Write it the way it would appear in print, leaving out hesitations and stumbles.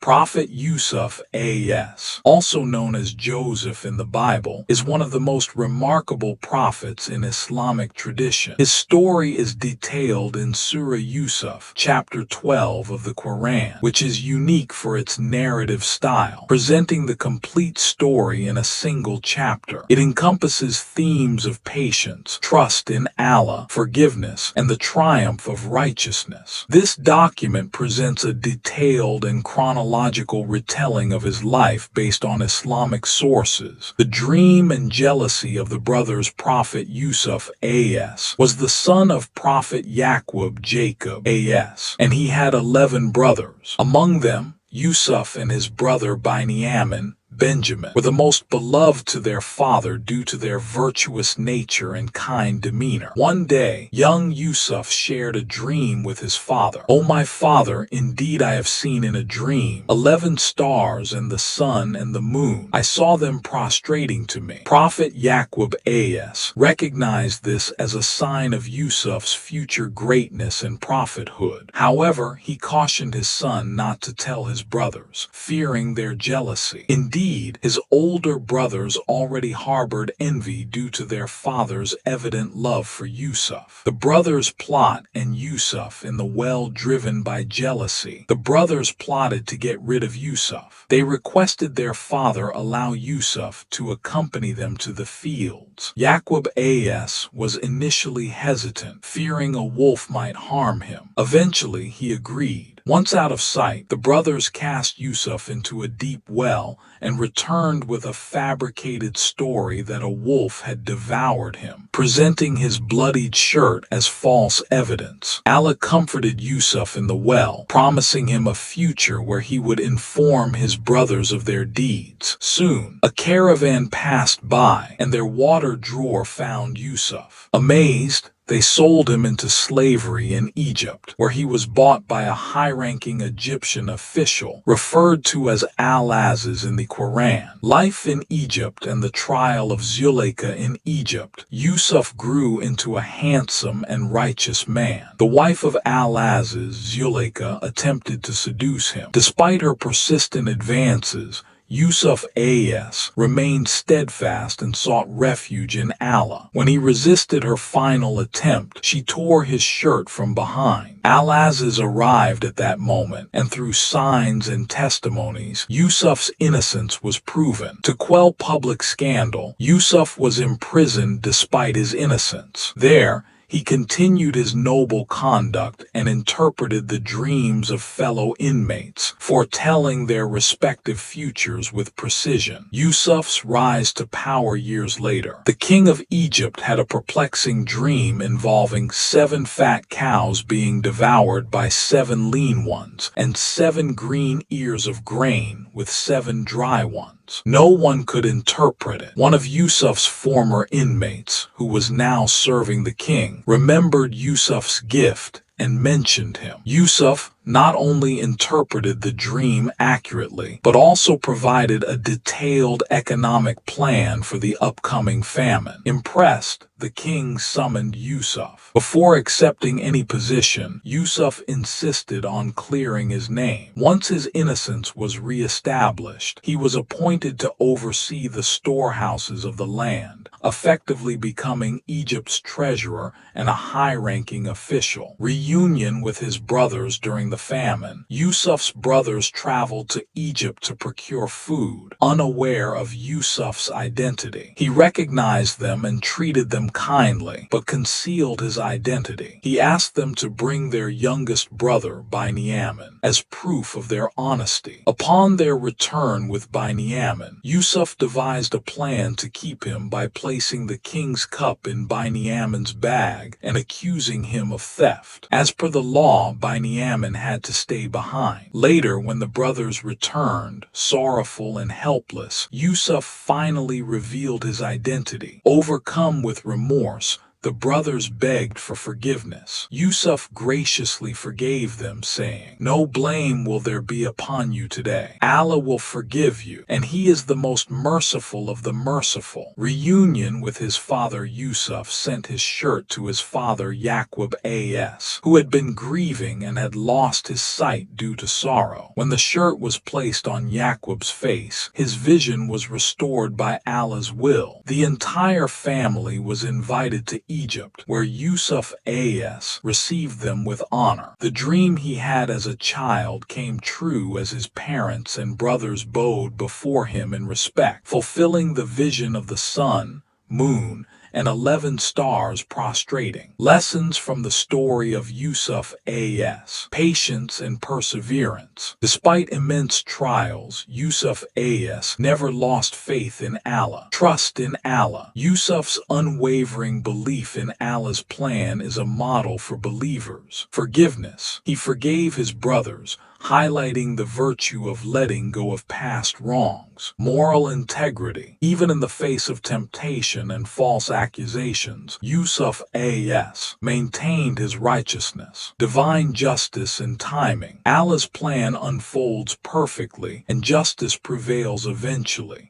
Prophet Yusuf, also known as Joseph in the Bible, is one of the most remarkable prophets in Islamic tradition. His story is detailed in Surah Yusuf, chapter 12 of the Quran, which is unique for its narrative style, presenting the complete story in a single chapter. It encompasses themes of patience, trust in Allah, forgiveness, and the triumph of righteousness. This document presents a detailed and chronological retelling of his life based on Islamic sources. The dream and jealousy of the brothers Prophet Yusuf was the son of Prophet Jacob, and he had 11 brothers. Among them, Yusuf and his brother Benjamin were the most beloved to their father due to their virtuous nature and kind demeanor. One day, young Yusuf shared a dream with his father. "O my father, indeed I have seen in a dream 11 stars and the sun and the moon. I saw them prostrating to me." Prophet Jacob recognized this as a sign of Yusuf's future greatness and prophethood. However, he cautioned his son not to tell his brothers, fearing their jealousy. Indeed, his older brothers already harbored envy due to their father's evident love for Yusuf. The brothers plot and Yusuf in the well driven by jealousy. The brothers plotted to get rid of Yusuf. They requested their father allow Yusuf to accompany them to the fields. Jacob was initially hesitant, fearing a wolf might harm him. Eventually, he agreed. Once out of sight, the brothers cast Yusuf into a deep well and returned with a fabricated story that a wolf had devoured him, presenting his bloodied shirt as false evidence. Allah comforted Yusuf in the well, promising him a future where he would inform his brothers of their deeds. Soon, a caravan passed by, and their water drawer found Yusuf. Amazed, they sold him into slavery in Egypt, where he was bought by a high-ranking Egyptian official, referred to as Al-Aziz in the Quran. Life in Egypt and the trial of Zuleika in Egypt. Yusuf grew into a handsome and righteous man. The wife of Al-Aziz, Zuleika, attempted to seduce him. Despite her persistent advances, Yusuf remained steadfast and sought refuge in Allah. When he resisted her final attempt, she tore his shirt from behind. Al-Aziz arrived at that moment, and through signs and testimonies, Yusuf's innocence was proven. To quell public scandal, Yusuf was imprisoned despite his innocence. There, he continued his noble conduct and interpreted the dreams of fellow inmates, foretelling their respective futures with precision. Yusuf's rise to power years later. The king of Egypt had a perplexing dream involving 7 fat cows being devoured by 7 lean ones, and 7 green ears of grain with 7 dry ones. No one could interpret it. One of Yusuf's former inmates, who was now serving the king, remembered Yusuf's gift and mentioned him. Yusuf not only interpreted the dream accurately, but also provided a detailed economic plan for the upcoming famine. Impressed, the king summoned Yusuf. Before accepting any position, Yusuf insisted on clearing his name. Once his innocence was re-established, he was appointed to oversee the storehouses of the land, effectively becoming Egypt's treasurer and a high-ranking official. Reunion with his brothers during the famine. Yusuf's brothers traveled to Egypt to procure food, unaware of Yusuf's identity. He recognized them and treated them kindly, but concealed his identity. He asked them to bring their youngest brother, Binyamin, as proof of their honesty. Upon their return with Binyamin, Yusuf devised a plan to keep him by placing the king's cup in Binyamin's bag and accusing him of theft. As per the law, Binyamin had to stay behind. Later, when the brothers returned, sorrowful and helpless, Yusuf finally revealed his identity. Overcome with remorse, The brothers begged for forgiveness. Yusuf graciously forgave them, saying, "No blame will there be upon you today. Allah will forgive you, and He is the most merciful of the merciful." Reunion with his father. Yusuf sent his shirt to his father Yaqub as, who had been grieving and had lost his sight due to sorrow. When the shirt was placed on Yaqub's face, his vision was restored by Allah's will. The entire family was invited to Egypt, where Yusuf as received them with honor. The dream he had as a child came true as his parents and brothers bowed before him in respect, fulfilling the vision of the sun, moon, and 11 stars prostrating. Lessons from the story of Yusuf as. Patience and perseverance. Despite immense trials, Yusuf as never lost faith in Allah. Trust in Allah. Yusuf's unwavering belief in Allah's plan is a model for believers. Forgiveness. He forgave his brothers, highlighting the virtue of letting go of past wrongs. Moral integrity. Even in the face of temptation and false accusations, Yusuf as maintained his righteousness. Divine justice and timing. Allah's plan unfolds perfectly, and justice prevails eventually.